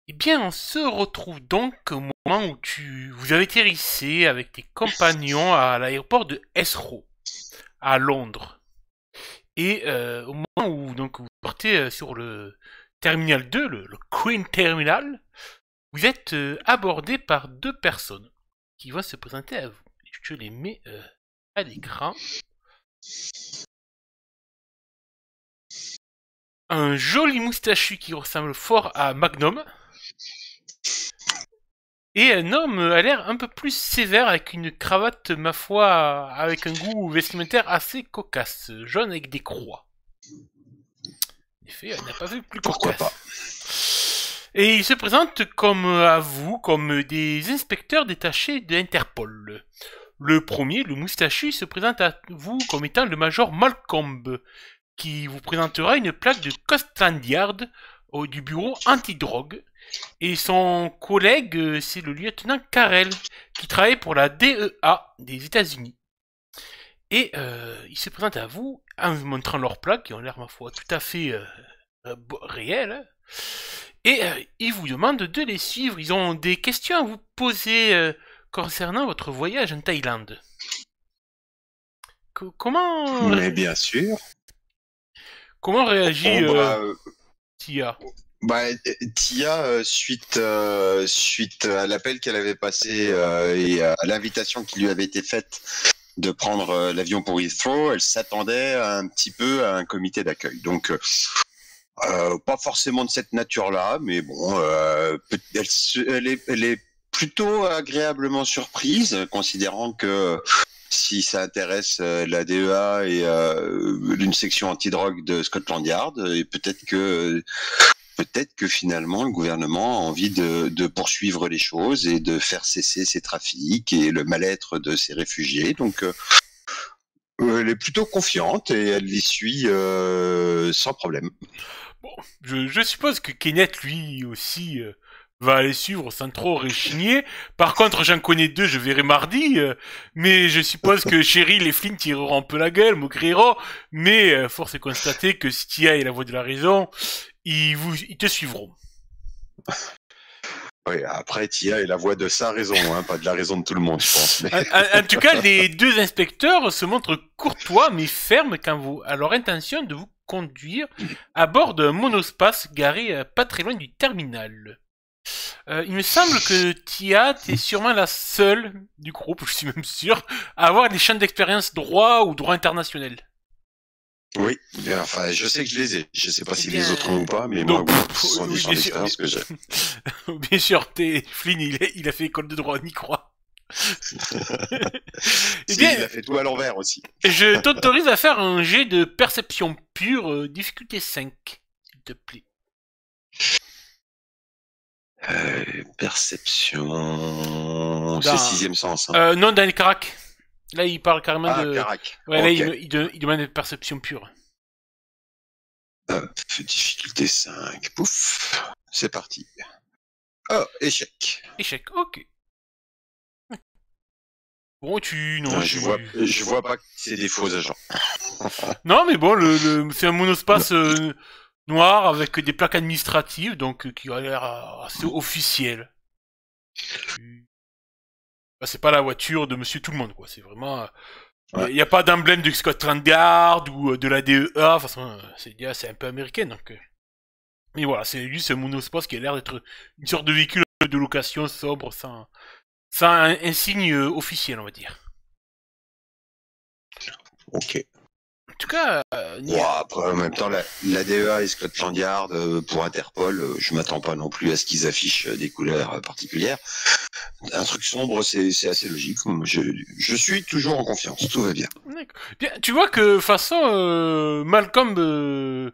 Eh bien, on se retrouve donc au moment où vous avez atterrissé avec tes compagnons à l'aéroport de Heathrow, à Londres. Et au moment où donc vous partez sur le Terminal 2, le Queen Terminal, vous êtes abordé par deux personnes qui vont se présenter à vous. Je les mets à l'écran. Un joli moustachu qui ressemble fort à Magnum. Et un homme a l'air un peu plus sévère avec une cravate, ma foi, avec un goût vestimentaire assez cocasse, jaune avec des croix. En effet, elle n'a pas vu plus Pourquoi pas. cocasse. Et il se présente comme à vous, comme des inspecteurs détachés de Interpol. Le premier, le moustachu, se présente à vous comme étant le major Malcolm, qui vous présentera une plaque de Scotland Yard du bureau antidrogue. Et son collègue, c'est le lieutenant Carell, qui travaille pour la DEA des États-Unis. Et il se présente à vous en vous montrant leurs plaques, qui ont l'air, ma foi, tout à fait réelles. Et ils vous demandent de les suivre. Ils ont des questions à vous poser concernant votre voyage en Thaïlande. Comment... Mais bien sûr. Comment réagit Tia? Tia, suite à l'appel qu'elle avait passé et à l'invitation qui lui avait été faite de prendre l'avion pour Heathrow, elle s'attendait un petit peu à un comité d'accueil. Donc, pas forcément de cette nature-là, mais bon, elle est plutôt agréablement surprise, considérant que si ça intéresse la DEA et une section antidrogue de Scotland Yard, et peut-être que finalement le gouvernement a envie de poursuivre les choses et de faire cesser ces trafics et le mal-être de ces réfugiés. Donc elle est plutôt confiante et elle les suit sans problème. Bon, je suppose que Kenneth, lui aussi, va aller suivre sans trop rechigner. Par contre, j'en connais deux, je verrai mardi. Mais je suppose que Cheryl et Flynn tireront un peu la gueule, me crieront. Mais force est constater que si Tia est la voix de la raison, ils te suivront. Oui, après, Tia est la voix de sa raison, hein, pas de la raison de tout le monde, je pense. Mais... En tout cas, les deux inspecteurs se montrent courtois mais fermes à leur intention de vous conduire à bord d'un monospace garé pas très loin du terminal. Il me semble que Tia, t'es sûrement la seule du groupe, je suis même sûr, à avoir des champs d'expérience droit ou droit international. Oui, enfin, je sais que je les ai. Je sais pas si les autres ont ou pas, mais donc, moi, oui, ce sont des champs d'expérience que j'ai. Bien sûr, Flynn, il a fait école de droit, on y croit. Eh bien, il a fait tout à l'envers aussi. Je t'autorise à faire un jet de perception pure, difficulté 5, s'il te plaît. Perception... C'est sixième sens. Hein. Non, dans les caracs. Là, il parle carrément de... Carac. Ouais, okay. Là, il demande une perception pure. Difficulté 5. Pouf. C'est parti. Oh, échec. Échec, ok. Bon, Non, je vois pas que c'est des faux agents. Non, mais bon, c'est un monospace noir avec des plaques administratives, donc qui a l'air assez officiel. C'est pas la voiture de Monsieur Tout le Monde, quoi. C'est vraiment... Il n'y a pas d'emblème du Scotland Yard ou de la DEA. De toute façon, c'est un peu américain, donc... Mais voilà, c'est juste un monospace qui a l'air d'être une sorte de véhicule de location sobre, sans un signe officiel, on va dire. Ok. En tout cas... après, en même temps, la DEA et Scotland Yard, pour Interpol, je m'attends pas non plus à ce qu'ils affichent des couleurs particulières. Un truc sombre, c'est assez logique. Je suis toujours en confiance, tout va bien. Bien, tu vois que façon Malcolm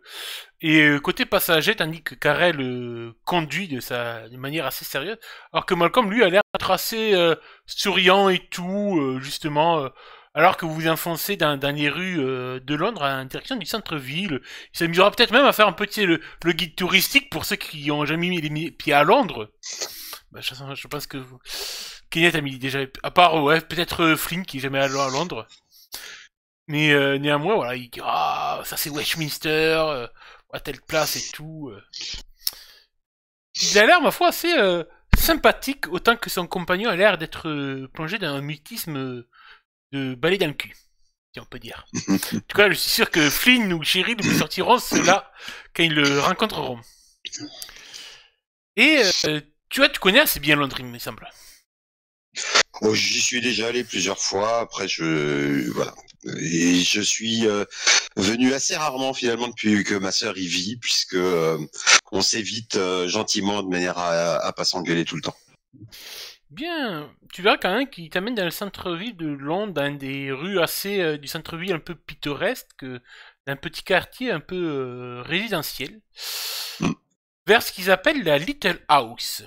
est côté passager, tandis que Carell conduit de manière assez sérieuse, alors que Malcolm lui a l'air d'être assez souriant et tout, justement. Alors que vous vous enfoncez dans les rues de Londres en direction du centre-ville, il s'amusera peut-être même à faire un petit le guide touristique pour ceux qui ont jamais mis les pieds à Londres. Bah, je pense que Kenneth a mis déjà, à part ouais, peut-être Flynn qui est jamais allé à Londres. Mais néanmoins, voilà, il dit ah ça c'est Westminster, à telle place et tout. Il a l'air, ma foi, assez sympathique, autant que son compagnon a l'air d'être plongé dans un mutisme de balai dans le cul, si on peut dire. En tout cas, je suis sûr que Flynn ou Cheryl lui sortiront cela quand ils le rencontreront. Et tu vois, tu connais assez bien Londres, il me semble. Oh, j'y suis déjà allé plusieurs fois. Après, voilà. Et je suis venu assez rarement finalement depuis que ma sœur y vit, puisque on s'évite gentiment de manière à pas s'engueuler tout le temps. Bien, tu verras quand même qu'il t'amène dans le centre-ville de Londres, dans des rues assez du centre-ville un peu pittoresque, d'un petit quartier un peu résidentiel, vers ce qu'ils appellent la Little House.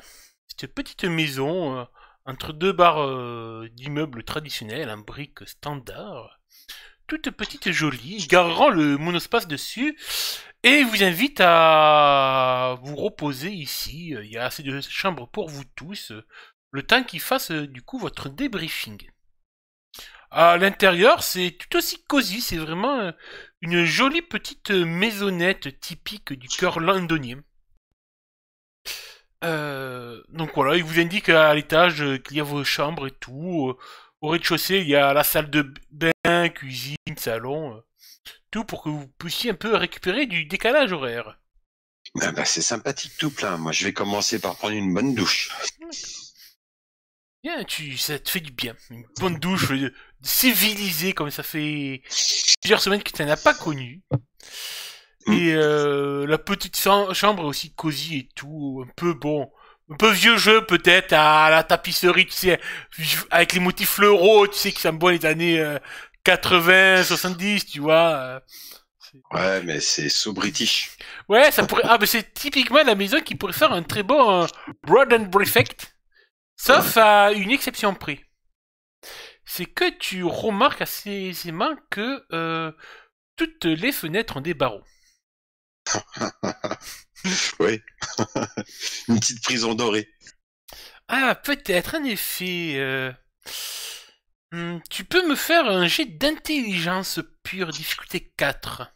C'est une petite maison entre deux barres d'immeubles traditionnels en briques standard, toute petite et jolie, il garera le monospace dessus et vous invite à vous reposer ici. Il y a assez de chambres pour vous tous, le temps qu'il fasse du coup votre débriefing. À l'intérieur, c'est tout aussi cosy, c'est vraiment une jolie petite maisonnette typique du cœur londonien. Donc voilà, il vous indique à l'étage qu'il y a vos chambres et tout. Au rez-de-chaussée, il y a la salle de bain, cuisine, salon, tout pour que vous puissiez un peu récupérer du décalage horaire. Ah bah, c'est sympathique tout plein. Moi, je vais commencer par prendre une bonne douche. Bien, ça te fait du bien. Une bonne douche civilisée, comme ça fait plusieurs semaines que tu n'en as pas connu. Et la petite chambre est aussi cosy et tout, un peu vieux jeu peut-être, à la tapisserie, tu sais, avec les motifs floraux, tu sais, qui sont bons les années 80, 70, tu vois. Ouais, mais c'est so british. Ouais, ça pourrait. Ah, mais c'est typiquement la maison qui pourrait faire un très bon Broad and Prefect, sauf à une exception près. C'est que tu remarques assez aisément que toutes les fenêtres ont des barreaux. Oui. Une petite prison dorée. Ah, peut-être, en effet. Tu peux me faire un jet d'intelligence pure, difficulté 4.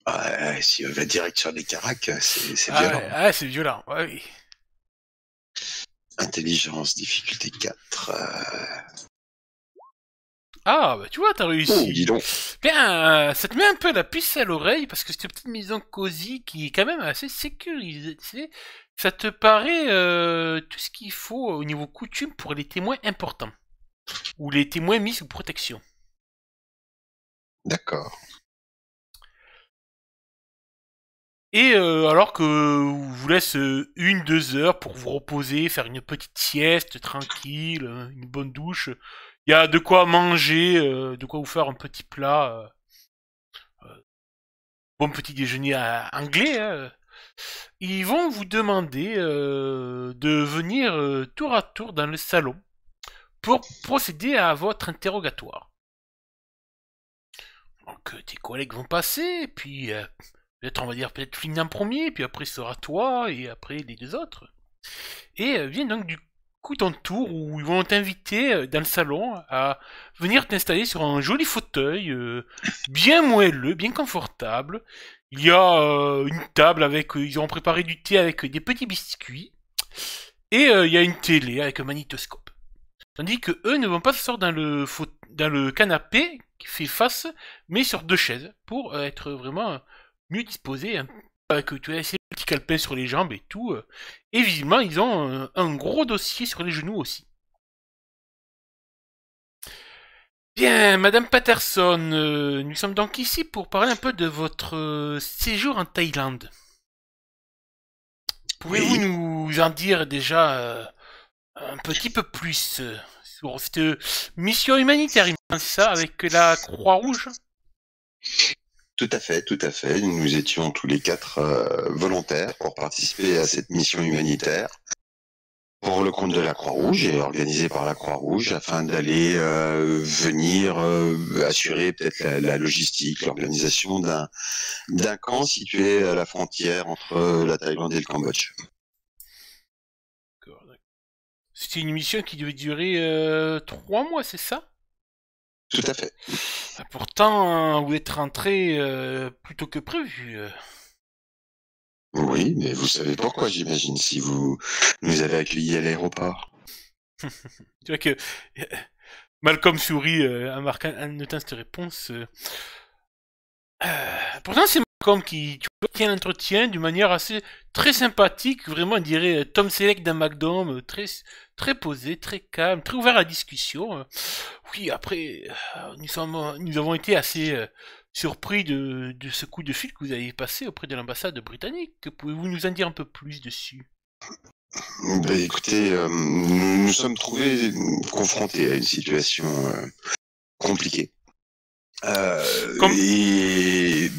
Ouais, si on va direct sur les caracs, c'est Ah, violent. ouais, ah, c'est violent, ouais, oui. Intelligence, difficulté 4. Ah, bah tu vois, t'as Oh, réussi. dis donc. Bien, ça te met un peu la puce à l'oreille parce que cette petite maison cosy qui est quand même assez sécurisée, tu sais, ça te paraît tout ce qu'il faut au niveau coutume pour les témoins importants ou les témoins mis sous protection. D'accord. Et alors que vous laisse 1-2 heures pour vous reposer, faire une petite sieste tranquille, une bonne douche, il y a de quoi manger, de quoi vous faire un petit plat, bon petit déjeuner anglais. Hein. Ils vont vous demander de venir tour à tour dans le salon pour procéder à votre interrogatoire. Donc tes collègues vont passer, et puis peut-être on va dire peut-être Flynn en premier, puis après ce sera toi, et après les deux autres. Et vient donc du coup ton tour où ils vont t'inviter dans le salon à venir t'installer sur un joli fauteuil bien moelleux, bien confortable. Il y a une table avec, ils ont préparé du thé avec des petits biscuits. Et il y a une télé avec un magnétoscope. Tandis que eux ne vont pas s'asseoir dans le canapé qui fait face, mais sur deux chaises pour être vraiment mieux disposés. Hein, avec tu as ces petits calepins sur les jambes et tout. Et visiblement, ils ont un gros dossier sur les genoux aussi. Bien, Madame Patterson, nous sommes donc ici pour parler un peu de votre séjour en Thaïlande. Pouvez-vous Oui. nous en dire déjà un petit peu plus sur cette mission humanitaire, c'est ça, avec la Croix-Rouge? Tout à fait, tout à fait. Nous étions tous les quatre volontaires pour participer à cette mission humanitaire pour le compte de la Croix-Rouge et organisée par la Croix-Rouge afin d'aller venir assurer peut-être la logistique, l'organisation d'un camp situé à la frontière entre la Thaïlande et le Cambodge. C'était une mission qui devait durer 3 mois, c'est ça? Tout à fait. Pourtant, vous êtes rentré plus tôt que prévu. Oui, mais vous savez pourquoi, j'imagine, si vous nous avez accueillis à l'aéroport. Tu vois que Malcolm sourit en notant cette réponse. Pourtant, c'est Malcolm qui tient l'entretien d'une manière assez très sympathique, vraiment, on dirait Tom Selleck d'un McDo, très posé, très calme, très ouvert à la discussion. Oui, après, nous avons été assez surpris de ce coup de fil que vous avez passé auprès de l'ambassade britannique. Pouvez-vous nous en dire un peu plus dessus? Ben, écoutez, nous nous sommes trouvés confrontés à une situation compliquée. Comme... Et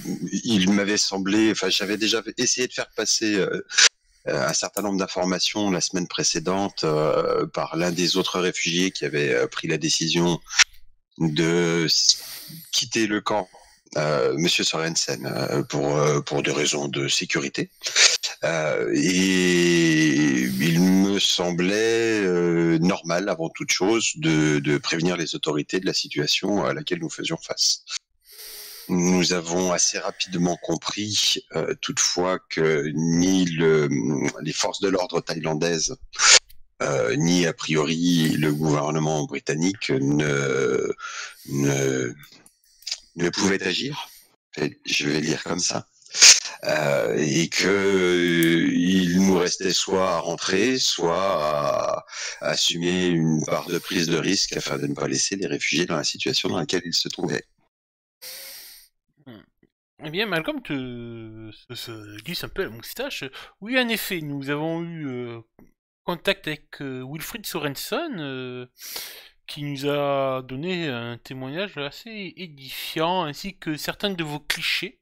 il m'avait semblé, enfin, j'avais déjà essayé de faire passer un certain nombre d'informations la semaine précédente par l'un des autres réfugiés qui avait pris la décision de quitter le camp, Monsieur Sorensen, pour des raisons de sécurité. Et il me semblait normal, avant toute chose, de prévenir les autorités de la situation à laquelle nous faisions face. Nous avons assez rapidement compris, toutefois, que ni les forces de l'ordre thaïlandaises, ni a priori le gouvernement britannique ne pouvaient agir. Je vais le dire comme ça. Et que il nous restait soit à rentrer, soit à assumer une part de prise de risque afin de ne pas laisser les réfugiés dans la situation dans laquelle ils se trouvaient. Eh bien, Malcolm se glisse un peu la moustache. Oui, en effet, nous avons eu contact avec Wilfried Sorensen, qui nous a donné un témoignage assez édifiant, ainsi que certains de vos clichés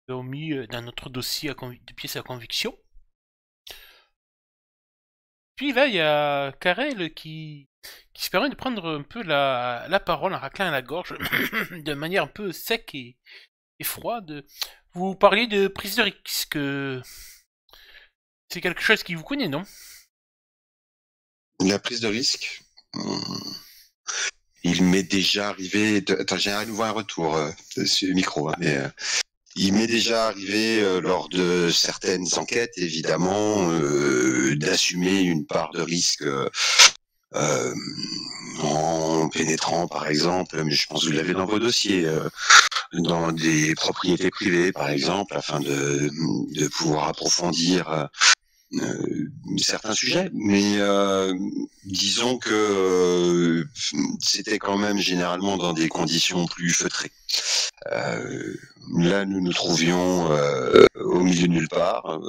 que nous avons mis dans notre dossier de pièces à conviction. Puis là, il y a Karel qui se permet de prendre un peu la parole en raclant à la gorge, de manière un peu sec et froide. Vous parliez de prise de risque. C'est quelque chose qui vous connaît, non? La prise de risque, il m'est déjà arrivé... Attends, j'ai à nouveau un retour sur le micro, hein, mais... Il m'est déjà arrivé, lors de certaines enquêtes, évidemment, d'assumer une part de risque en pénétrant, par exemple, mais je pense que vous l'avez dans vos dossiers, dans des propriétés privées, par exemple, afin de pouvoir approfondir certains sujets. Mais disons que c'était quand même généralement dans des conditions plus feutrées. Là, nous nous trouvions au milieu de nulle part,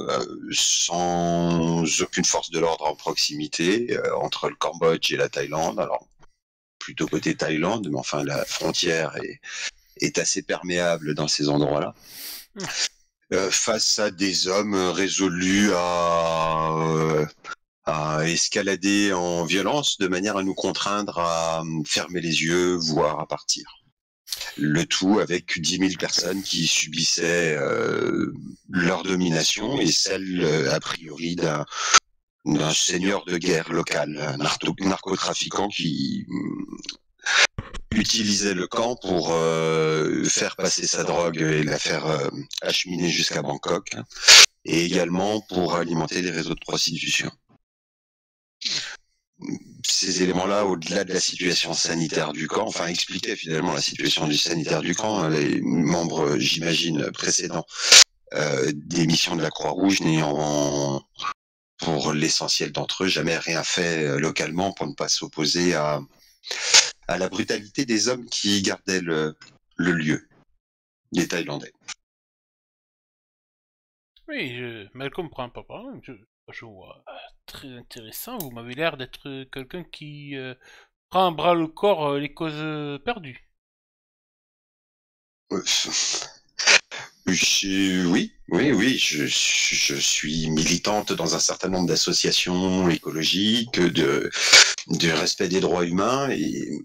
sans aucune force de l'ordre en proximité, entre le Cambodge et la Thaïlande. Alors, plutôt côté Thaïlande, mais enfin, la frontière est assez perméable dans ces endroits-là. Face à des hommes résolus à escalader en violence, de manière à nous contraindre à fermer les yeux, voire à partir. Le tout avec 10 000 personnes qui subissaient leur domination et celle, a priori, d'un seigneur de guerre local, un narcotrafiquant qui utilisait le camp pour faire passer sa drogue et la faire acheminer jusqu'à Bangkok, et également pour alimenter les réseaux de prostitution. Ces éléments-là, au-delà de la situation sanitaire du camp, enfin expliquaient finalement la situation sanitaire du camp. Les membres, j'imagine, précédents des missions de la Croix-Rouge n'ayant, pour l'essentiel d'entre eux, jamais rien fait localement pour ne pas s'opposer à la brutalité des hommes qui gardaient le lieu, les Thaïlandais. Oui, Malcolm prend pas parole. Je vois. Très intéressant. Vous m'avez l'air d'être quelqu'un qui prend à bras le corps les causes perdues. Oui, je suis militante dans un certain nombre d'associations écologiques, de respect des droits humains, et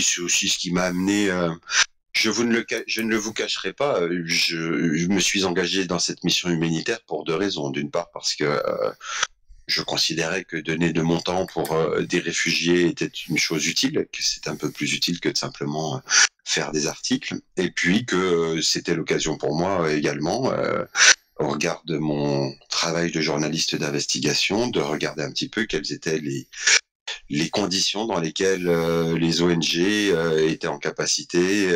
c'est aussi ce qui m'a amené... je ne le vous cacherai pas, je me suis engagé dans cette mission humanitaire pour deux raisons. D'une part parce que je considérais que donner de mon temps pour des réfugiés était une chose utile, que c'est un peu plus utile que de simplement faire des articles, et puis que c'était l'occasion pour moi également, au regard de mon travail de journaliste d'investigation, de regarder un petit peu quelles étaient les conditions dans lesquelles les ONG étaient en capacité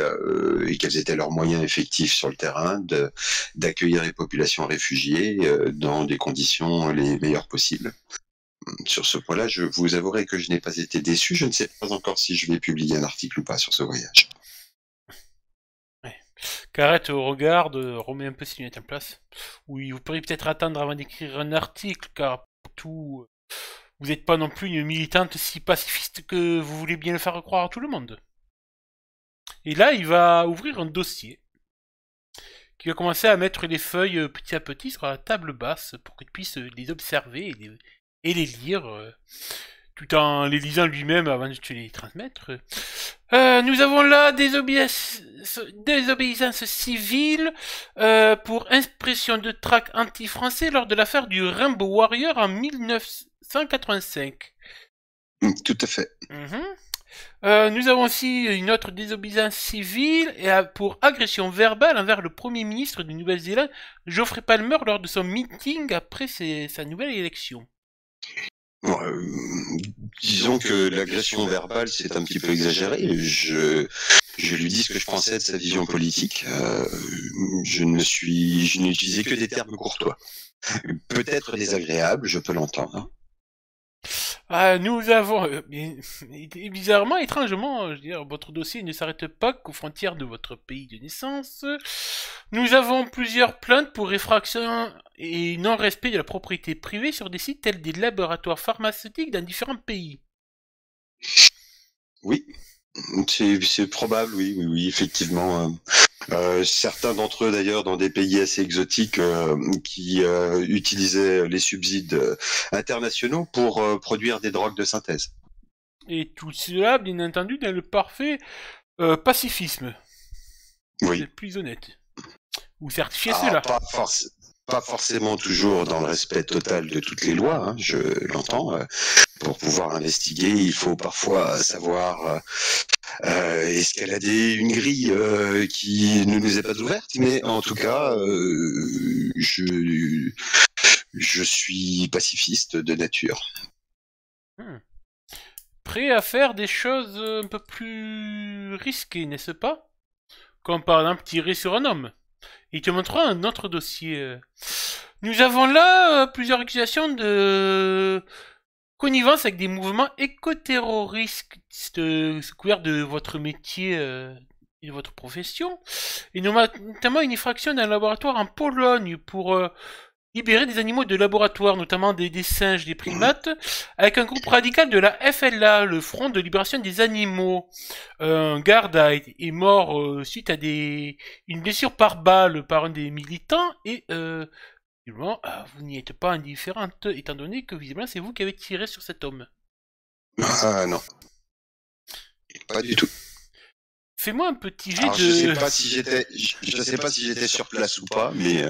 et quels étaient leurs moyens effectifs sur le terrain d'accueillir les populations réfugiées dans des conditions les meilleures possibles. Sur ce point-là, je vous avouerai que je n'ai pas été déçu. Je ne sais pas encore si je vais publier un article ou pas sur ce voyage. Carrette regarde, remet un peu ses lunettes en place. Oui, vous pourriez peut-être attendre avant d'écrire un article, car pour tout, vous n'êtes pas non plus une militante si pacifiste que vous voulez bien le faire croire à tout le monde. Et là, il va ouvrir un dossier, qui va commencer à mettre les feuilles petit à petit sur la table basse pour qu'il puisse les observer et les lire, tout en les lisant lui-même avant de te les transmettre. Nous avons là désobéissance civile pour impression de tract anti-français lors de l'affaire du Rainbow Warrior en 1985. Tout à fait. Nous avons aussi une autre désobéissance civile pour agression verbale envers le Premier ministre de Nouvelle-Zélande, Geoffrey Palmer, lors de son meeting après sa nouvelle élection. Bon, disons que l'agression verbale, c'est un petit peu exagéré. Je lui dis ce que je pensais de sa vision politique. Je n'ai utilisé que des termes courtois. Peut-être désagréables, je peux l'entendre. Nous avons, bizarrement, étrangement, je veux dire, votre dossier ne s'arrête pas qu'aux frontières de votre pays de naissance. Nous avons plusieurs plaintes pour effraction et non-respect de la propriété privée sur des sites tels des laboratoires pharmaceutiques dans différents pays. Oui, c'est probable, oui, effectivement. Certains d'entre eux, d'ailleurs, dans des pays assez exotiques, qui utilisaient les subsides internationaux pour produire des drogues de synthèse. Et tout cela, bien entendu, dans le parfait pacifisme. Oui. C'est plus honnête. Ou certifier cela. Pas forcément toujours dans le respect total de toutes les lois, hein, je l'entends. Pour pouvoir investiguer, il faut parfois savoir escalader une grille qui ne nous est pas ouverte, mais en tout cas, je suis pacifiste de nature. Prêt à faire des choses un peu plus risquées, n'est-ce pas? Comme par exemple tirer sur un homme. Il te montrera un autre dossier. Nous avons là plusieurs accusations de connivence avec des mouvements écoterroristes couverts de votre métier et de votre profession. Et notamment une effraction d'un laboratoire en Pologne pour libérer des animaux de laboratoire, notamment des singes, des primates, avec un groupe radical de la FLA, le Front de Libération des Animaux. Un garde est mort suite à une blessure par balle par un des militants, et visiblement, vous n'y êtes pas indifférente, étant donné que visiblement c'est vous qui avez tiré sur cet homme. Ah non. Pas du tout. Fais-moi un petit jet Alors, de... Je sais pas si j'étais sur place ou pas, mais...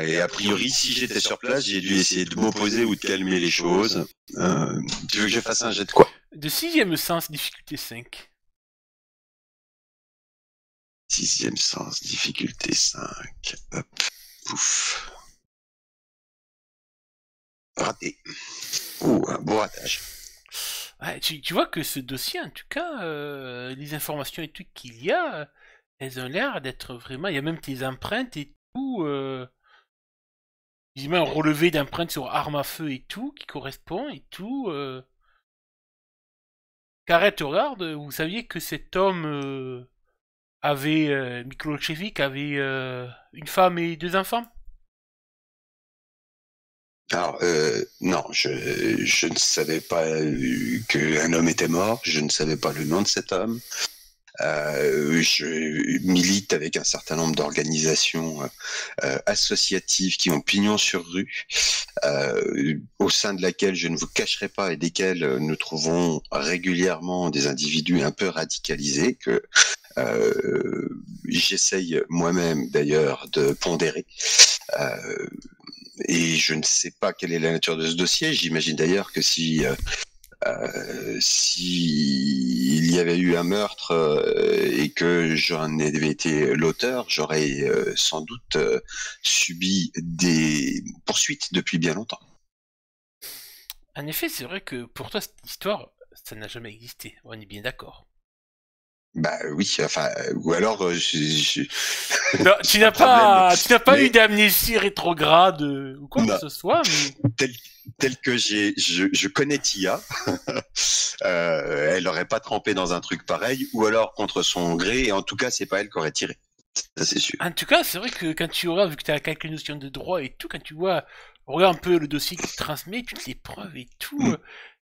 et a priori, si j'étais sur place, j'ai dû essayer de m'opposer ou de calmer les choses. Tu veux que je fasse un jet de quoi? De 6e sens, difficulté 5. 6e sens, difficulté 5. Hop, pouf. Raté. Ouh, un beau ratage. Ouais, tu vois que ce dossier, en tout cas, les informations et tout qu'il y a, elles ont l'air d'être vraiment... Il y a même tes empreintes et tout... Visiblement un relevé d'empreintes sur arme à feu et tout, qui correspond et tout. Carrette regarde, vous saviez que cet homme Miklošević avait une femme et 2 enfants? Alors, non, je ne savais pas qu'un homme était mort, je ne savais pas le nom de cet homme. Je milite avec un certain nombre d'organisations associatives qui ont pignon sur rue, au sein de laquelle je ne vous cacherai pas et desquelles nous trouvons régulièrement des individus un peu radicalisés que j'essaye moi-même d'ailleurs de pondérer. Et je ne sais pas quelle est la nature de ce dossier. J'imagine d'ailleurs que si si il y avait eu un meurtre et que j'en avais été l'auteur, j'aurais sans doute subi des poursuites depuis bien longtemps. En effet, c'est vrai que pour toi, cette histoire, ça n'a jamais existé. On est bien d'accord. Bah oui, enfin, ou alors Non, tu n'as problème. pas Mais- eu d'amnésie rétrograde ou quoi Non. que ce soit, mais tel que je connais Tia, elle aurait pas trempé dans un truc pareil, ou alors contre son gré, et en tout cas, c'est pas elle qui aurait tiré. Ça, c'est sûr. en tout cas, c'est vrai que quand tu regardes, vu que tu as quelques notions de droit et tout, quand tu vois, regarde un peu le dossier qu'il transmet, toutes les preuves et tout, Mm.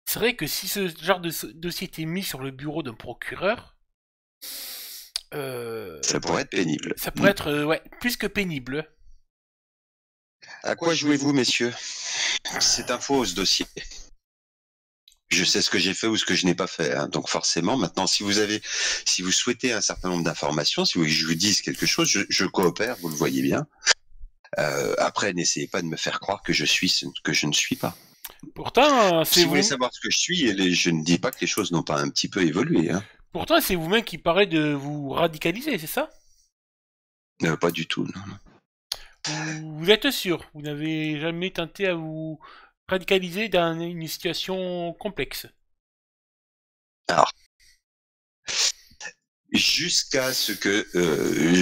c'est vrai que si ce genre de dossier était mis sur le bureau d'un procureur, Ça pourrait être pénible. ça pourrait être ouais, plus que pénible. À quoi jouez-vous, messieurs? C'est un faux, ce dossier. Je sais ce que j'ai fait ou ce que je n'ai pas fait. Hein. Donc forcément, maintenant, si vous souhaitez un certain nombre d'informations, si vous voulez que je vous dise quelque chose, je coopère, vous le voyez bien. Après, n'essayez pas de me faire croire que je suis ce que je ne suis pas. Pourtant, c'est Si vous vous... voulez savoir ce que je suis, je ne dis pas que les choses n'ont pas un petit peu évolué. Hein. Pourtant, c'est vous-même qui paraît de vous radicaliser, c'est ça? Pas du tout. Non. Vous êtes sûr? Vous n'avez jamais tenté à vous radicaliser dans une situation complexe? Alors, jusqu'à ce que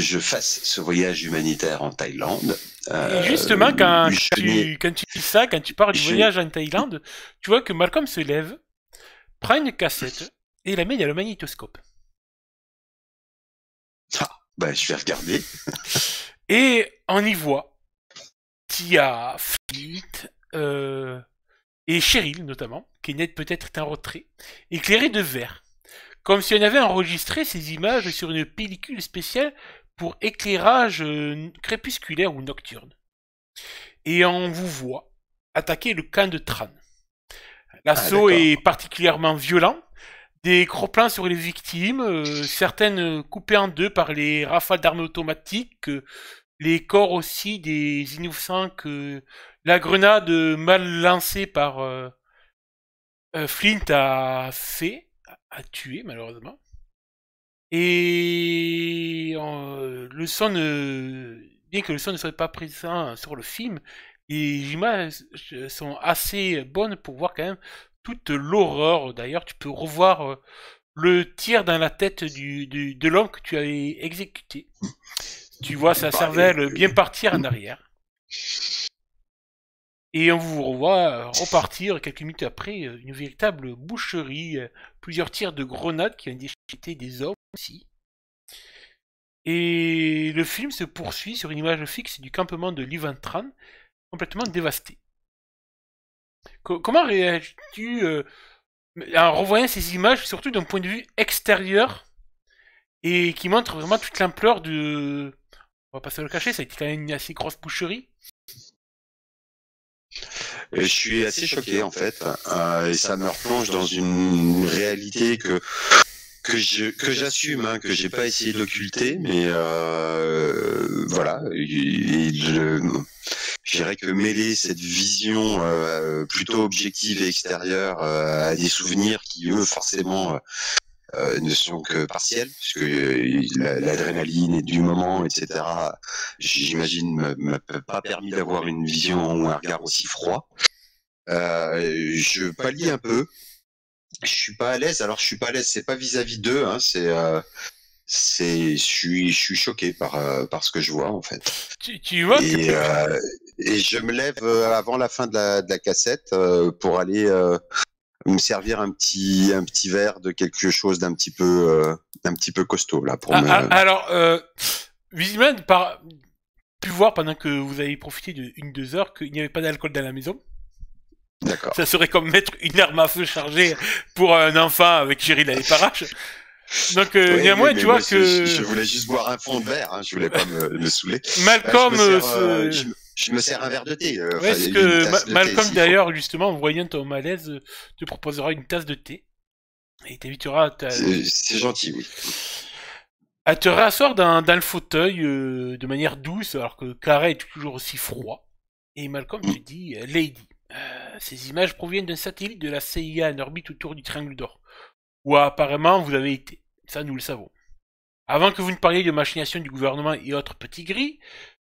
je fasse ce voyage humanitaire en Thaïlande. Et justement, quand je tu dis ça, quand tu parles du je- voyage en Thaïlande, tu vois que Malcolm se lève, prend une cassette et la met dans le magnétoscope. bah, je vais regarder. Et on y voit Tia, Fleet et Cheryl notamment, qui n'est peut-être un retrait, éclairés de vert. Comme si on avait enregistré ces images sur une pellicule spéciale pour éclairage crépusculaire ou nocturne. Et on vous voit attaquer le camp de Tran. L'assaut est particulièrement violent. Des gros plans sur les victimes, certaines coupées en deux par les rafales d'armes automatiques, les corps aussi des innocents que la grenade mal lancée par Flint a tué malheureusement. Et le son bien que le son ne soit pas présent sur le film, les images sont assez bonnes pour voir quand même toute l'horreur. D'ailleurs, tu peux revoir le tir dans la tête de l'homme que tu avais exécuté. Tu vois sa cervelle bien partir en arrière. Et on vous revoit repartir quelques minutes après, une véritable boucherie, plusieurs tirs de grenades qui ont déchiqueté des hommes aussi. Et le film se poursuit sur une image fixe du campement de Liventran, complètement dévasté. Comment réagis-tu en revoyant ces images, surtout d'un point de vue extérieur, et qui montrent vraiment toute l'ampleur de... On va pas se le cacher, ça a été quand même une assez grosse boucherie. Je suis assez choqué en fait, et ça me replonge dans une réalité que j'assume, hein, que j'ai pas essayé d'occulter, mais voilà. Je dirais que mêler cette vision plutôt objective et extérieure à des souvenirs qui eux forcément ne sont que partiels, puisque l'adrénaline du moment, etc., j'imagine, m'a pas permis d'avoir une vision ou un regard aussi froid. Je pallie un peu. Je suis pas à l'aise. Alors je suis pas à l'aise. C'est pas vis-à-vis d'eux. Hein, je suis choqué par ce que je vois en fait. Tu vois Et je me lève avant la fin de la cassette pour aller me servir un petit verre de quelque chose d'un petit peu costaud là pour Alors, visiblement, pu voir pendant que vous avez profité de 1-2 heures qu'il n'y avait pas d'alcool dans la maison. D'accord. Ça serait comme mettre une arme à feu chargée pour un enfant avec Cheryl à l'éparage. Donc, oui, néanmoins, tu vois que... Je voulais juste boire un fond de verre, hein, je voulais pas me saouler. Malcolm... je me sers un verre de thé. Ouais, parce que Malcolm, d'ailleurs, justement, en voyant ton malaise, te proposera une tasse de thé. Et t'invitera à... C'est gentil, oui. À te rasseoir dans le fauteuil de manière douce, alors que Carré est toujours aussi froid. Et Malcolm te dit, Lady, Ces images proviennent d'un satellite de la CIA en orbite autour du Triangle d'Or, où apparemment vous avez été. Ça, nous le savons. Avant que vous ne parliez de machination du gouvernement et autres petits gris,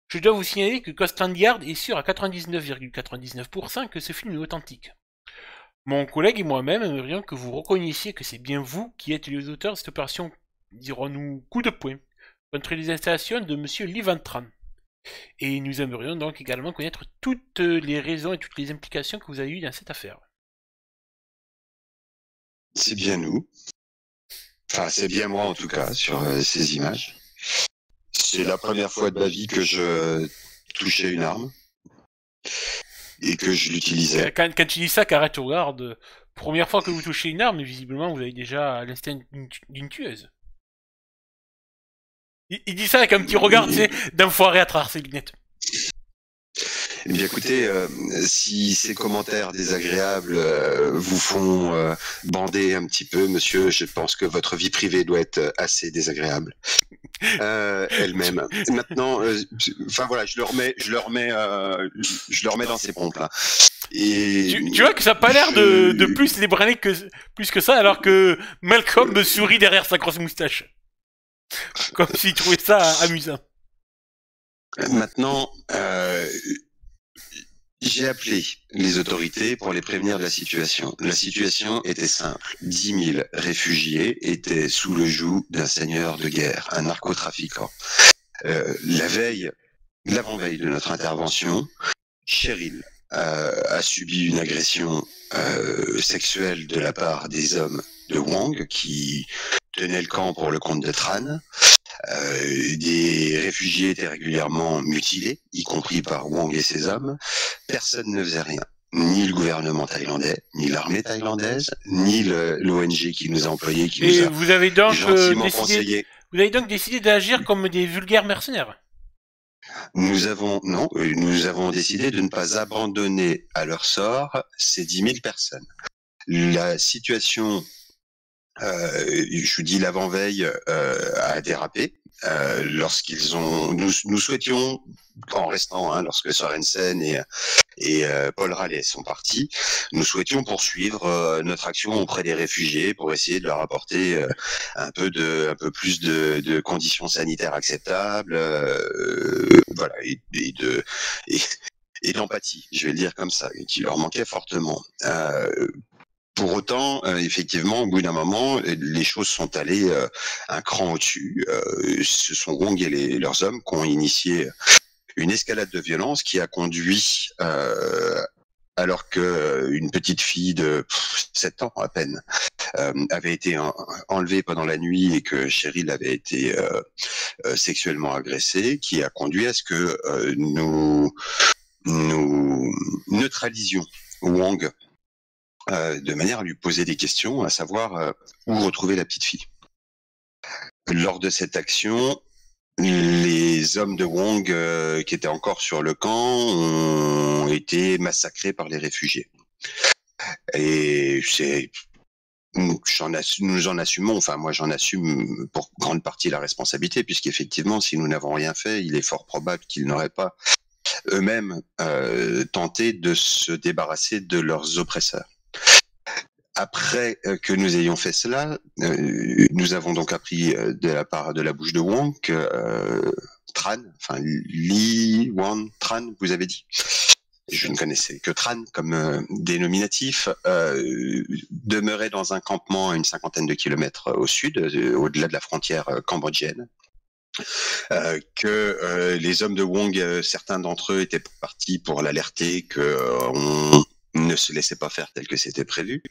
je dois vous signaler que Scotland Yard est sûr à 99,99% que ce film est authentique. Mon collègue et moi-même aimerions que vous reconnaissiez que c'est bien vous qui êtes les auteurs de cette opération, dirons-nous, coup de poing, contre les installations de Monsieur Lee Van Tran. Et nous aimerions donc également connaître toutes les raisons et toutes les implications que vous avez eues dans cette affaire. C'est bien nous. Enfin, c'est bien moi en tout cas, sur ces images. C'est la première fois de ma vie que je touchais une arme et que je l'utilisais. Quand tu dis ça, Carrette regarde, première fois que vous touchez une arme, visiblement vous avez déjà l'instinct d'une tueuse. Il dit ça avec un petit regard, tu sais, d'enfoiré à travers ses lunettes. Eh bien écoutez, si ces commentaires désagréables vous font bander un petit peu, monsieur, je pense que votre vie privée doit être assez désagréable. Elle-même. Maintenant, enfin voilà, je le remets dans ses pompes là. Et tu vois que ça n'a pas l'air de plus l'ébranler plus que ça, alors que Malcolm me sourit derrière sa grosse moustache. Comme s'il trouvait ça amusant. Maintenant, j'ai appelé les autorités pour les prévenir de la situation. La situation était simple. 10 000 réfugiés étaient sous le joug d'un seigneur de guerre, un narcotrafiquant. L'avant-veille de notre intervention, Cheryl a subi une agression sexuelle de la part des hommes de Wong qui tenaient le camp pour le compte de Tran. Des réfugiés étaient régulièrement mutilés, y compris par Wong et ses hommes. Personne ne faisait rien. Ni le gouvernement thaïlandais, ni l'armée thaïlandaise, ni l'ONG qui nous a employés, qui nous a vous avez donc gentiment conseillé. Vous avez donc décidé d'agir comme des vulgaires mercenaires. Nous avons décidé de ne pas abandonner à leur sort ces 10 000 personnes. La situation, je vous dis l'avant-veille, a dérapé. Lorsqu'ils ont, nous souhaitions, en restant, lorsque Sorensen et Paul Raleigh sont partis, nous souhaitions poursuivre notre action auprès des réfugiés pour essayer de leur apporter un peu plus de conditions sanitaires acceptables, voilà, et d'empathie, je vais le dire comme ça, qui leur manquait fortement. Pour autant, effectivement, au bout d'un moment, les choses sont allées un cran au-dessus. Ce sont Wong et leurs hommes qui ont initié une escalade de violence qui a conduit, alors que une petite fille de 7 ans à peine avait été enlevée pendant la nuit et que Cheryl avait été sexuellement agressée, qui a conduit à ce que nous neutralisions Wong de manière à lui poser des questions, à savoir où retrouver la petite fille. Lors de cette action, les hommes de Wong qui étaient encore sur le camp ont été massacrés par les réfugiés. Et nous en assumons, enfin moi j'en assume pour grande partie la responsabilité, puisqu'effectivement si nous n'avons rien fait, il est fort probable qu'ils n'auraient pas eux-mêmes tenté de se débarrasser de leurs oppresseurs. Après que nous ayons fait cela, nous avons donc appris de la bouche de Wong que Tran, enfin Lee Wan Tran, vous avez dit, je ne connaissais que Tran comme dénominatif, demeurait dans un campement à une 50aine de kilomètres au sud, au-delà de la frontière cambodgienne. Que les hommes de Wong, certains d'entre eux étaient partis pour l'alerter qu'on ne se laissait pas faire tel que c'était prévu.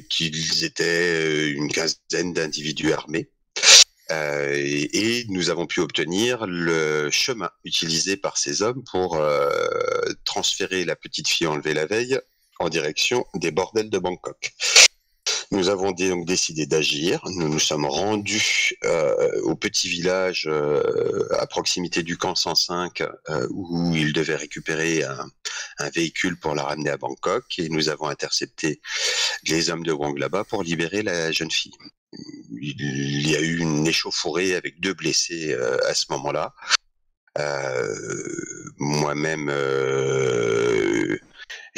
Qu'ils étaient une quinzaine d'individus armés. Et nous avons pu obtenir le chemin utilisé par ces hommes pour transférer la petite fille enlevée la veille en direction des bordels de Bangkok. Nous avons donc décidé d'agir. Nous nous sommes rendus au petit village à proximité du camp 105 où ils devaient récupérer un véhicule pour la ramener à Bangkok, et nous avons intercepté les hommes de Wong là-bas pour libérer la jeune fille. Il y a eu une échauffourée avec 2 blessés à ce moment-là. Moi-même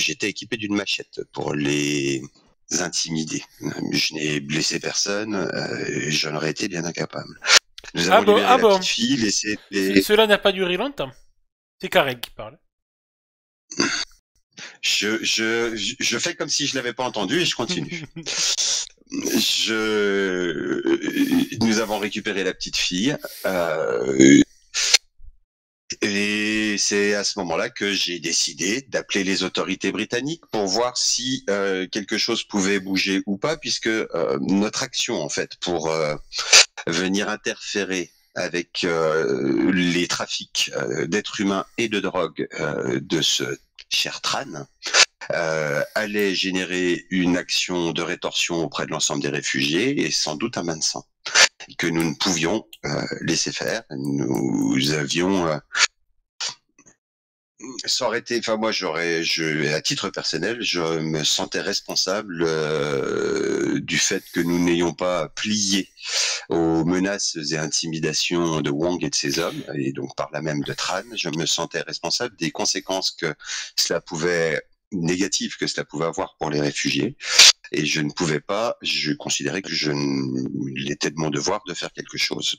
j'étais équipé d'une machette pour les intimider. Je n'ai blessé personne, j'en aurais été bien incapable. Nous avons libéré la petite fille, laissé les... Cela n'a pas duré longtemps. C'est Karel qui parle. Je fais comme si je l'avais pas entendu et je continue. Nous avons récupéré la petite fille. Et c'est à ce moment-là que j'ai décidé d'appeler les autorités britanniques pour voir si quelque chose pouvait bouger ou pas, puisque notre action, en fait, pour venir interférer avec les trafics d'êtres humains et de drogue de ce cher Tran, allait générer une action de rétorsion auprès de l'ensemble des réfugiés et sans doute un bain de sang que nous ne pouvions laisser faire. Nous avions ça aurait été, enfin moi à titre personnel, je me sentais responsable du fait que nous n'ayons pas plié aux menaces et intimidations de Wong et de ses hommes, et donc par là même de Tran. Je me sentais responsable des conséquences négatives que cela pouvait avoir pour les réfugiés. Et je ne pouvais pas, je considérais que il était de mon devoir de faire quelque chose.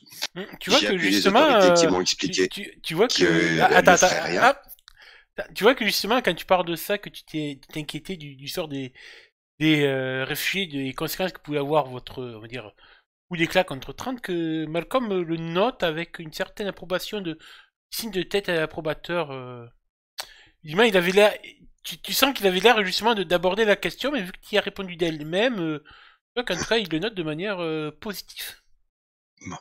Tu vois que justement, les autorités qui m'ont expliqué tu vois que attends. Tu vois que justement, quand tu parles de ça, que tu t'es inquiété du sort des réfugiés, des conséquences que pouvait avoir votre, on va dire, coup d'éclat contre 30, que Malcolm le note avec une certaine approbation, signe de tête à l'approbateur. Évidemment, il avait l'air, tu sens qu'il avait l'air justement d'aborder la question, mais vu qu'il a répondu d'elle-même, tu vois qu'en tout cas, il le note de manière positive. Bon.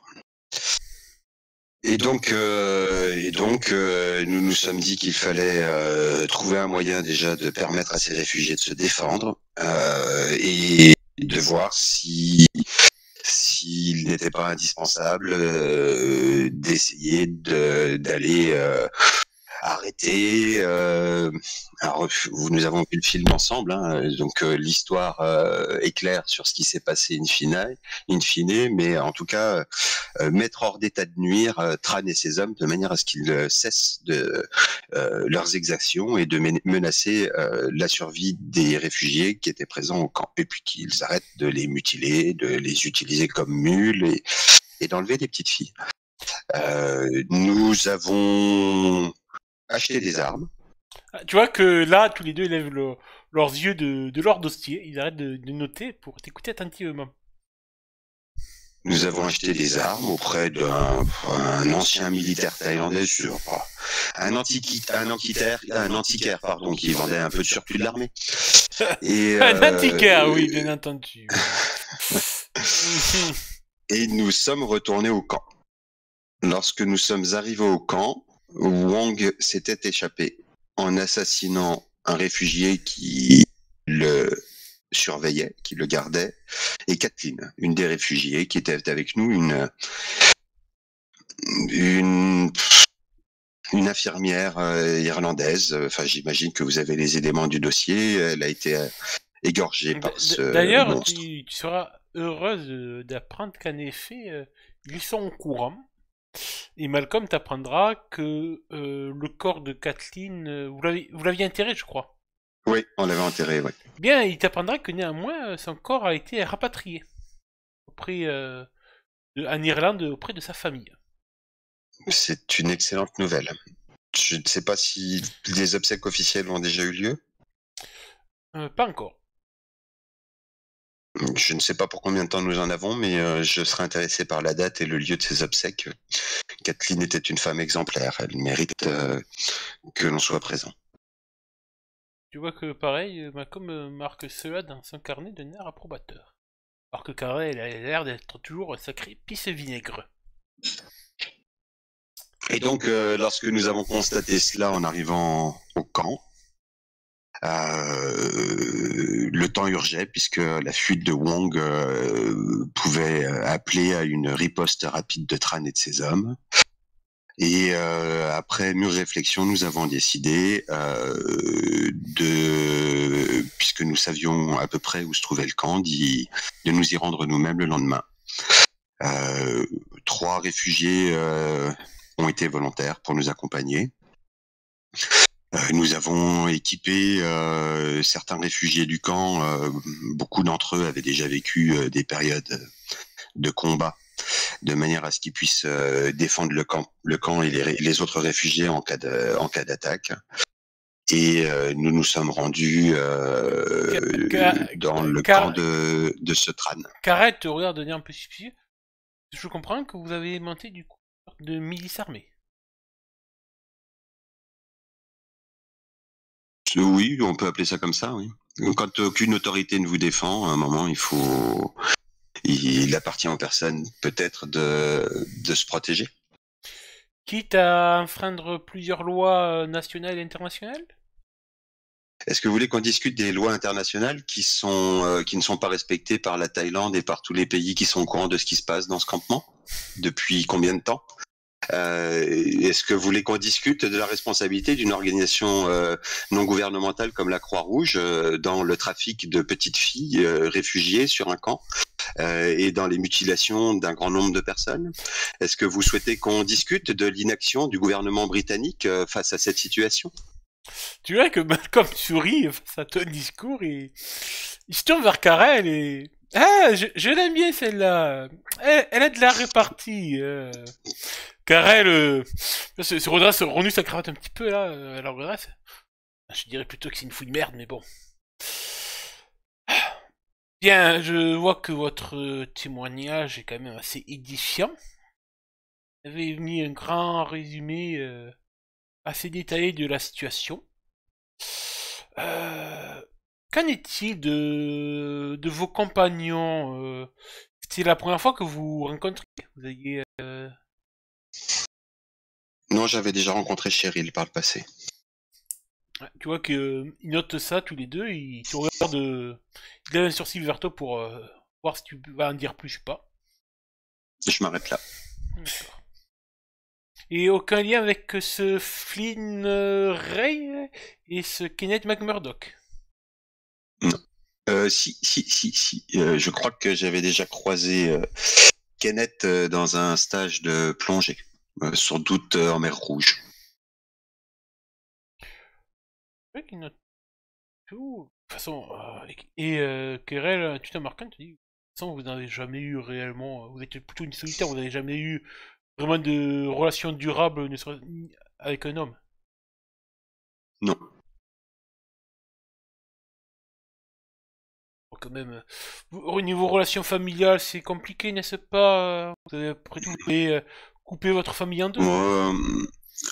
Et donc, nous nous sommes dit qu'il fallait trouver un moyen déjà de permettre à ces réfugiés de se défendre et de voir s'il n'était pas indispensable d'essayer d'aller arrêter. Alors, nous avons vu le film ensemble, hein, donc l'histoire est claire sur ce qui s'est passé in fine, mais en tout cas mettre hors d'état de nuire Tran et ses hommes de manière à ce qu'ils cessent de leurs exactions et de menacer la survie des réfugiés qui étaient présents au camp, et puis qu'ils arrêtent de les mutiler, de les utiliser comme mules et d'enlever des petites filles. Nous avons acheté des armes. Tu vois que là, tous les deux élèvent leurs yeux de leur dossier. Ils arrêtent de noter pour t'écouter attentivement. Nous avons acheté des armes auprès d'un ancien militaire thaïlandais sur un antiquaire, pardon, qui vendait un peu de surplus de l'armée. Un antiquaire, oui, bien entendu. Et nous sommes retournés au camp. Lorsque nous sommes arrivés au camp, Wong s'était échappé en assassinant un réfugié qui le surveillait, qui le gardait, et Kathleen, une des réfugiées qui était avec nous, une infirmière irlandaise. Enfin, j'imagine que vous avez les éléments du dossier. Elle a été égorgée par ce monstre. D'ailleurs, tu seras heureuse d'apprendre qu'en effet, ils sont au courant. Et Malcolm t'apprendra que le corps de Kathleen, vous l'aviez enterré, je crois. Oui, on l'avait enterré, oui. Bien, il t'apprendra que néanmoins, son corps a été rapatrié en Irlande auprès de sa famille. C'est une excellente nouvelle. Je ne sais pas si les obsèques officielles ont déjà eu lieu. Pas encore. Je ne sais pas pour combien de temps nous en avons, mais je serais intéressé par la date et le lieu de ces obsèques. Kathleen était une femme exemplaire. Elle mérite que l'on soit présent. Tu vois que pareil, Malcolm marque cela dans son carnet de nerfs approbateur. Alors que Karel a l'air d'être toujours sacré pisse vinaigre. Et donc, lorsque nous avons constaté cela en arrivant au camp, le temps urgeait puisque la fuite de Wong pouvait appeler à une riposte rapide de Tran et de ses hommes. Et après mûre réflexion, nous avons décidé puisque nous savions à peu près où se trouvait le camp, de nous y rendre nous-mêmes le lendemain. 3 réfugiés ont été volontaires pour nous accompagner. Nous avons équipé certains réfugiés du camp. Beaucoup d'entre eux avaient déjà vécu des périodes de combat, de manière à ce qu'ils puissent défendre le camp et les autres réfugiés en cas d'attaque. Et nous nous sommes rendus dans le camp de Sotran. Carrette te regarde de dire un peu suspicieux. Je comprends que vous avez monté du coup de milice armée. Oui, on peut appeler ça comme ça, oui. Quand aucune autorité ne vous défend, à un moment, il appartient aux personnes peut-être de se protéger. Quitte à enfreindre plusieurs lois nationales et internationales? Est-ce que vous voulez qu'on discute des lois internationales qui ne sont pas respectées par la Thaïlande et par tous les pays qui sont au courant de ce qui se passe dans ce campement? Depuis combien de temps? Est-ce que vous voulez qu'on discute de la responsabilité d'une organisation non gouvernementale comme la Croix-Rouge dans le trafic de petites filles réfugiées sur un camp et dans les mutilations d'un grand nombre de personnes? Est-ce que vous souhaitez qu'on discute de l'inaction du gouvernement britannique face à cette situation? Tu vois que Malcolm sourit face à ton discours et il se tourne vers Karel et... Ah, je l'aime bien celle-là. Elle a de la répartie. Karel se redresse, renoue sa cravate un petit peu là, elle en redresse. Je dirais plutôt que c'est une fouille de merde, mais bon. Bien, je vois que votre témoignage est quand même assez édifiant. Vous avez mis un grand résumé assez détaillé de la situation. Qu'en est-il de vos compagnons? C'était la première fois que vous rencontriez? Vous aviez... Non, j'avais déjà rencontré Cheryl par le passé. Tu vois qu'ils notent ça tous les deux, ils te regardent, il a un sourcil vers toi pour voir si tu vas en dire plus ou pas. Je m'arrête là. D'accord. Et aucun lien avec ce Flynn Ray et ce Kenneth McMurdoch? Non. Si. Je crois que j'avais déjà croisé Kenneth dans un stage de plongée, sans doute en mer Rouge. Oui, il note tout. De toute façon, Kerel, tu t'as marqué, tu dis, de toute façon, vous n'avez jamais eu réellement, vous êtes plutôt une solitaire, vous n'avez jamais eu vraiment de relation durable avec un homme. Non. Bon, quand même, au niveau relation familiale, c'est compliqué, n'est-ce pas? Vous avez, après tout, vous pouvez couper votre famille en deux.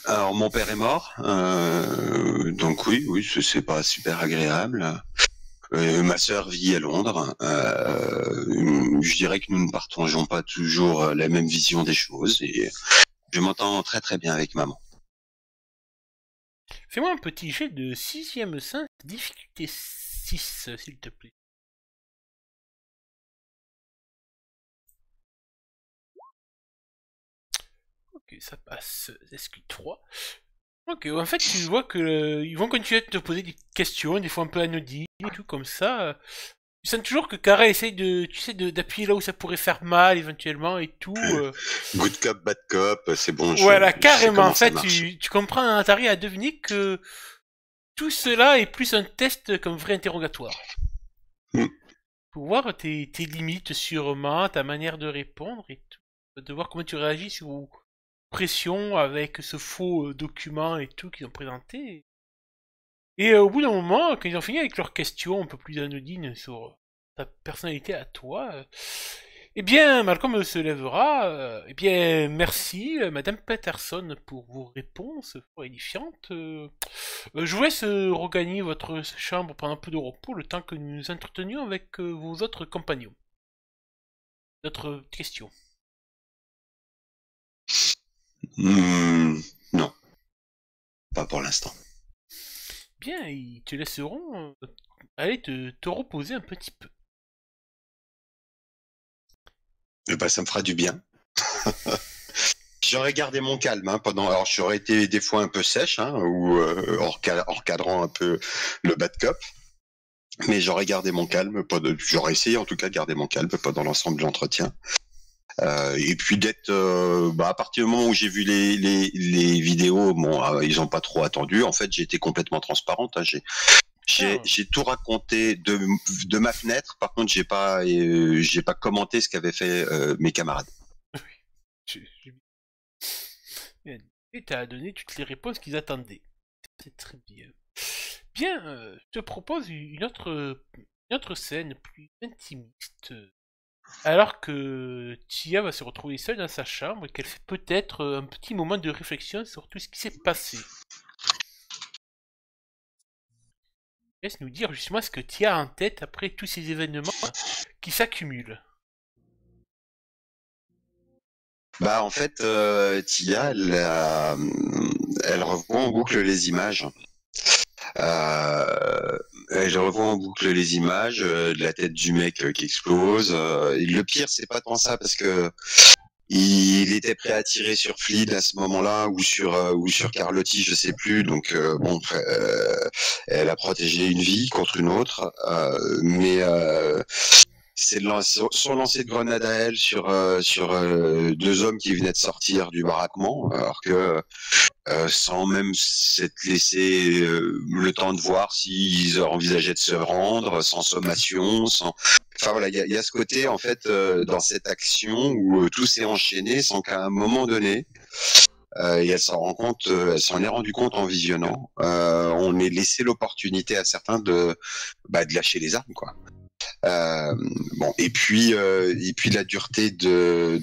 Alors mon père est mort, donc oui, c'est pas super agréable. Ma sœur vit à Londres. Je dirais que nous ne partageons pas toujours la même vision des choses et je m'entends très très bien avec maman. Fais-moi un petit jet de 6ème sein, difficulté 6, s'il te plaît. Ok, ça passe. SQ3. Ok, en fait, tu vois que ils vont continuer de te poser des questions, des fois un peu anodines et tout comme ça. Tu sens toujours que Kara essaye de, tu sais, d'appuyer là où ça pourrait faire mal éventuellement et tout. Good cop, bad cop, c'est bon. Voilà, carrément. En fait, tu comprends, t'arrives à deviner que tout cela est plus un test qu'un vrai interrogatoire. Pour voir tes limites sûrement, ta manière de répondre et tout. De voir comment tu réagis sur pression avec ce faux document et tout qu'ils ont présenté. Et au bout d'un moment, quand ils ont fini avec leurs questions un peu plus anodines sur ta personnalité à toi, eh bien, Malcolm se lèvera. Eh bien, merci, Madame Peterson, pour vos réponses fort édifiantes. Je vous laisse regagner votre chambre, prendre un peu de repos, le temps que nous nous entretenions avec vos autres compagnons. D'autres questions? Non, pas pour l'instant. Bien, ils te laisseront aller te reposer un petit peu. Bah, ça me fera du bien. J'aurais gardé mon calme pendant. Alors, j'aurais été des fois un peu sèche, ou en recadrant un peu le bad cop. Mais j'aurais gardé mon calme. J'aurais essayé en tout cas de garder mon calme pendant l'ensemble de l'entretien. Et puis d'être, à partir du moment où j'ai vu les vidéos, bon, ils ont pas trop attendu. En fait, j'ai été complètement transparente. Hein. J'ai tout raconté de ma fenêtre. Par contre, j'ai pas commenté ce qu'avaient fait mes camarades. Et tu as donné toutes les réponses qu'ils attendaient. C'est très bien. Bien, je te propose une autre scène plus intimiste. Alors que Tia va se retrouver seule dans sa chambre et qu'elle fait peut-être un petit moment de réflexion sur tout ce qui s'est passé. Laisse nous dire justement ce que Tia a en tête après tous ces événements qui s'accumulent. En fait, Tia, elle revoit en boucle les images. Je revois en boucle les images de la tête du mec qui explose. Et le pire, c'est pas tant ça parce que il était prêt à tirer sur Flynn à ce moment-là ou sur Carlotti, je sais plus. Donc elle a protégé une vie contre une autre, mais c'est son lancer de grenade à elle sur deux hommes qui venaient de sortir du baraquement, alors que sans même s'être laissé le temps de voir s'ils envisageaient de se rendre, sans sommation, sans... Enfin voilà, il y a ce côté en fait dans cette action où tout s'est enchaîné sans qu'à un moment donné, et elle s'en est rendu compte en visionnant, on ait laissé l'opportunité à certains de lâcher les armes, quoi. Et puis la dureté de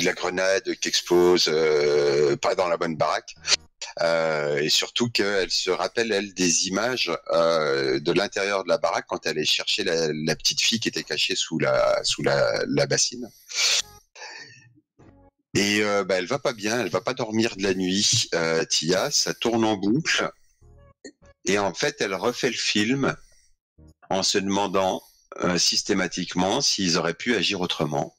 la grenade qui explose pas dans la bonne baraque, et surtout qu'elle se rappelle elle des images de l'intérieur de la baraque quand elle est chercher la petite fille qui était cachée sous la bassine. Et elle va pas bien, elle va pas dormir de la nuit, Tia, ça tourne en boucle et en fait elle refait le film en se demandant systématiquement s'ils auraient pu agir autrement.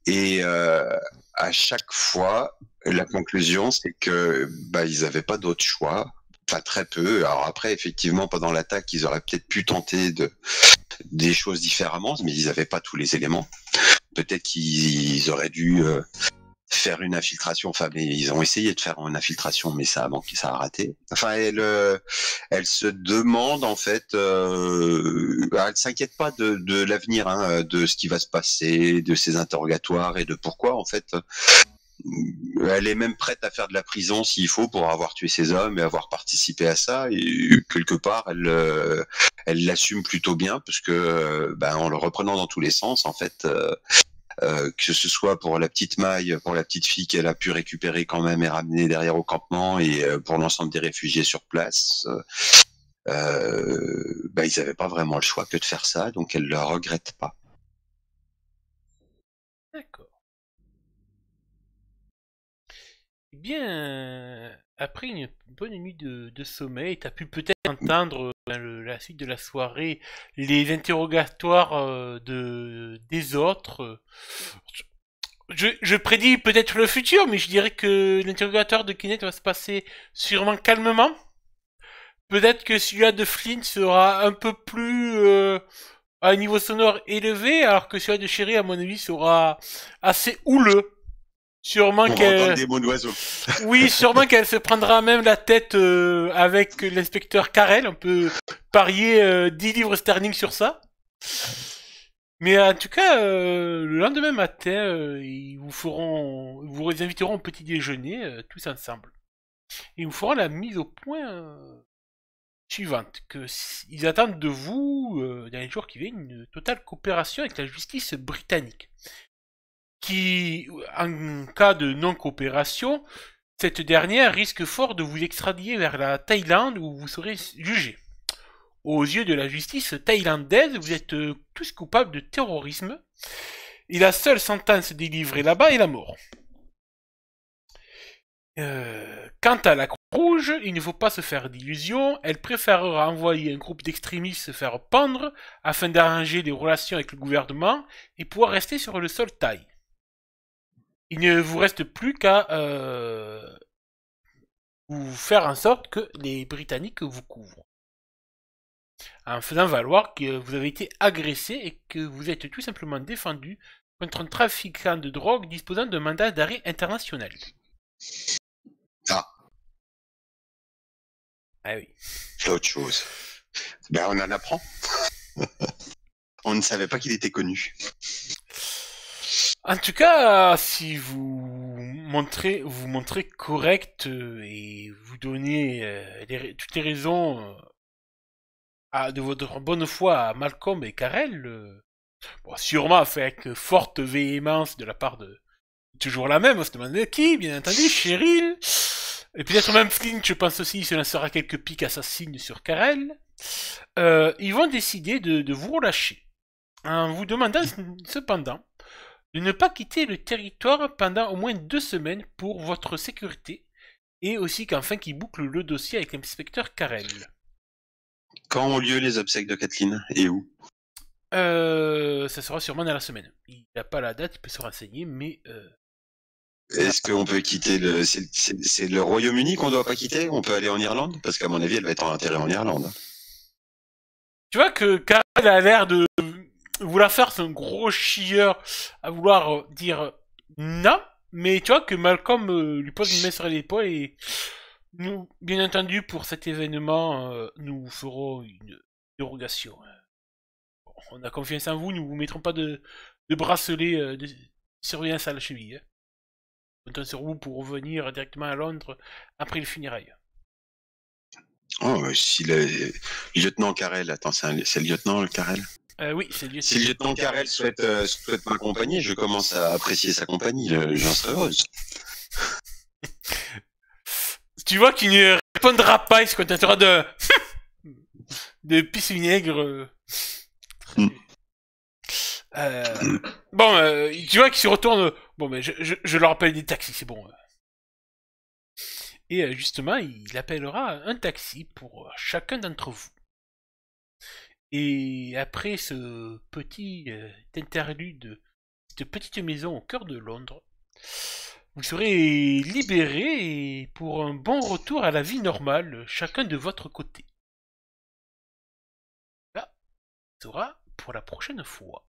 Et à chaque fois, la conclusion, c'est que ils n'avaient pas d'autre choix, enfin très peu. Alors après, effectivement, pendant l'attaque, ils auraient peut-être pu tenter des choses différemment, mais ils n'avaient pas tous les éléments. Peut-être qu'ils auraient dû faire une infiltration. Enfin, mais ils ont essayé de faire une infiltration, mais ça a manqué, ça a raté. Enfin, elle se demande en fait, elle s'inquiète pas de l'avenir, hein, de ce qui va se passer, de ses interrogatoires et de pourquoi en fait. Elle est même prête à faire de la prison s'il faut pour avoir tué ses hommes et avoir participé à ça. Et quelque part, elle l'assume plutôt bien parce que, en le reprenant dans tous les sens, en fait. Que ce soit pour la petite Maille, pour la petite fille qu'elle a pu récupérer quand même et ramener derrière au campement, et pour l'ensemble des réfugiés sur place, ils n'avaient pas vraiment le choix que de faire ça, donc elle ne le regrette pas. D'accord. Eh bien, après une bonne nuit de sommeil, tu as pu peut-être entendre la suite de la soirée, les interrogatoires des autres. Je prédis peut-être le futur, mais je dirais que l'interrogatoire de Kenneth va se passer sûrement calmement. Peut-être que celui-là de Flynn sera un peu plus à un niveau sonore élevé, alors que celui-là de Sherry, à mon avis, sera assez houleux. Sûrement qu'elle... des mots d'oiseau. Oui, sûrement qu'elle se prendra même la tête avec l'inspecteur Carrel. On peut parier 10 livres sterling sur ça. Mais en tout cas, le lendemain matin, ils vous inviteront au petit déjeuner tous ensemble. Et ils vous feront la mise au point suivante, ils attendent de vous, dans les jours qui viennent, une totale coopération avec la justice britannique. Qui, en cas de non-coopération, cette dernière risque fort de vous extradier vers la Thaïlande où vous serez jugé. Aux yeux de la justice thaïlandaise, vous êtes tous coupables de terrorisme, et la seule sentence délivrée là-bas est la mort. Quant à la Croix-Rouge, il ne faut pas se faire d'illusions, elle préférera envoyer un groupe d'extrémistes se faire pendre afin d'arranger les relations avec le gouvernement et pouvoir rester sur le sol thaï. Il ne vous reste plus qu'à vous faire en sorte que les Britanniques vous couvrent. en faisant valoir que vous avez été agressé et que vous êtes tout simplement défendu contre un trafiquant de drogue disposant d'un mandat d'arrêt international. Ah. Ah oui. C'est autre chose. Ben, on en apprend. On ne savait pas qu'il était connu. En tout cas, si vous montrez correct et vous donnez toutes les raisons de votre bonne foi à Malcolm et Karel, bon, sûrement fait avec forte véhémence de la part de toujours la même, on se demande qui, bien entendu, Cheryl, et peut-être même Flint, je pense aussi, il se lancera quelques piques assassines sur Karel, ils vont décider de vous relâcher, en vous demandant cependant de ne pas quitter le territoire pendant au moins 2 semaines pour votre sécurité, et aussi qu'enfin qu'ils bouclent le dossier avec l'inspecteur Karel. Quand ont lieu les obsèques de Kathleen et où? Ça sera sûrement dans la semaine. Il n'a pas la date, il peut se renseigner, mais... Est-ce qu'on peut quitter le... C'est le Royaume-Uni qu'on doit pas quitter? On peut aller en Irlande? Parce qu'à mon avis, elle va être enterrée en Irlande. Tu vois que Karel a l'air de vouloir faire son gros chieur à vouloir dire non, mais tu vois que Malcolm lui pose une main sur l'épaule et nous, bien entendu, pour cet événement, nous ferons une dérogation. Bon, on a confiance en vous, nous vous mettrons pas de bracelet de surveillance à la cheville. Comptons sur vous pour revenir directement à Londres après le funérailles. Oh, si le lieutenant Karel, attends, c'est le lieutenant Karel? Oui, c'est lui. Si le lieutenant Karel souhaite m'accompagner, je commence à apprécier sa compagnie, j'en serais heureuse. Tu vois qu'il ne répondra pas, il se contentera de pisse vinaigre. Bon, tu vois qu'il se retourne. Bon, mais je leur appelle des taxis, c'est bon. Et justement, il appellera un taxi pour chacun d'entre vous. Et après ce petit interlude, cette petite maison au cœur de Londres, vous serez libérés pour un bon retour à la vie normale, chacun de votre côté. Là, ce sera pour la prochaine fois.